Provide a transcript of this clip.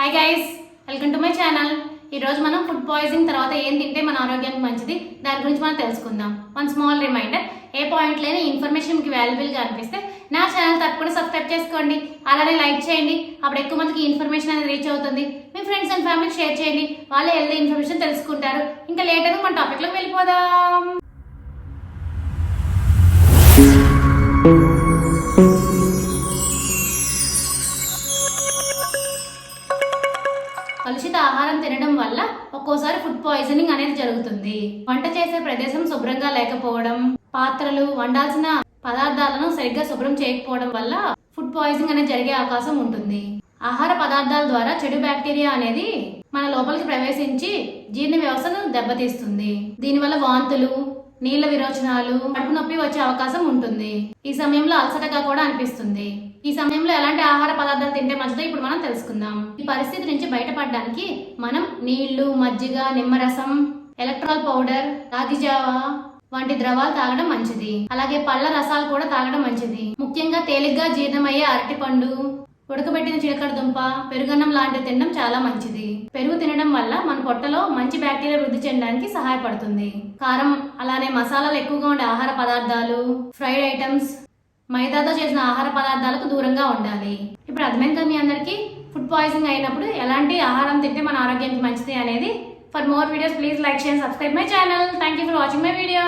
Hi guys, welcome to my channel. ఈరోజు మనం food poisoning తర్వాత ఏం తింటే మన ఆరోగ్యానికి మంచిది దాని గురించి మనం తెలుసుకుందాం. వన్ స్మాల్ రిమైండర్, ఏ పాయింట్ లేని ఇన్ఫర్మేషన్ మీకు వాల్యుబుల్గా అనిపిస్తే నా ఛానల్ తప్పకుండా సబ్స్క్రైబ్ చేసుకోండి, అలానే లైక్ చేయండి. అప్పుడు ఎక్కువ మందికి ఇన్ఫర్మేషన్ అనేది రీచ్ అవుతుంది. మీ ఫ్రెండ్స్ అండ్ ఫ్యామిలీకి షేర్ చేయండి, వాళ్ళే హెల్తీ ఇన్ఫర్మేషన్ తెలుసుకుంటారు. ఇంకా లేటర్ మన టాపిక్లోకి వెళ్ళిపోదాం. కలుషిత ఆహారం తినడం వల్ల ఒక్కోసారి ఫుడ్ పాయిజనింగ్ అనేది జరుగుతుంది. వంట చేసే ప్రదేశం శుభ్రంగా లేకపోవడం, పాత్రలు, వండాల్సిన పదార్థాలను సరిగ్గా శుభ్రం చేయకపోవడం వల్ల ఫుడ్ పాయిజనింగ్ అనేది జరిగే అవకాశం ఉంటుంది. ఆహార పదార్థాల ద్వారా చెడు బ్యాక్టీరియా అనేది మన లోపలికి ప్రవేశించి జీర్ణ వ్యవస్థను దెబ్బతీస్తుంది. దీనివల్ల వాంతులు, నీళ్ల విరోచనాలు, కడుపు నొప్పి వచ్చే అవకాశం ఉంటుంది. ఈ సమయంలో అలసటగా కూడా అనిపిస్తుంది. ఈ సమయంలో ఎలాంటి ఆహార పదార్థాలు తింటే మంచిదో ఇప్పుడు మనం తెలుసుకుందాం. ఈ పరిస్థితి నుంచి బయటపడడానికి మనం నీళ్లు, మజ్జిగ, నిమ్మరసం, ఎలక్ట్రాల్ పౌడర్, రాగి జావా వంటి ద్రవాలు తాగడం మంచిది. అలాగే పళ్ళ రసాలు కూడా తాగడం మంచిది. ముఖ్యంగా తేలిగ్గా జీర్ణమయ్యే అరటిపండు, ఉడకబెట్టిన చిలకడ దుంప, పెరుగన్నం లాంటివి తినడం చాలా మంచిది. పెరుగు తినడం వల్ల మన పొట్టలో మంచి బ్యాక్టీరియా వృద్ధి చెందడానికి సహాయపడుతుంది. కారం, అలానే మసాలాలు ఎక్కువగా ఉండే ఆహార పదార్థాలు, ఫ్రైడ్ ఐటమ్స్, మైదాతో చేసిన ఆహార పదార్థాలకు దూరంగా ఉండాలి. ఇప్పుడు అర్థమైంది కదా మీ అందరికీ ఫుడ్ పాయిజనింగ్ అయినప్పుడు ఎలాంటి ఆహారం తింటే మన ఆరోగ్యానికి మంచిది అనేది. For more videos please like, share, subscribe my channel. Thank you for watching my video.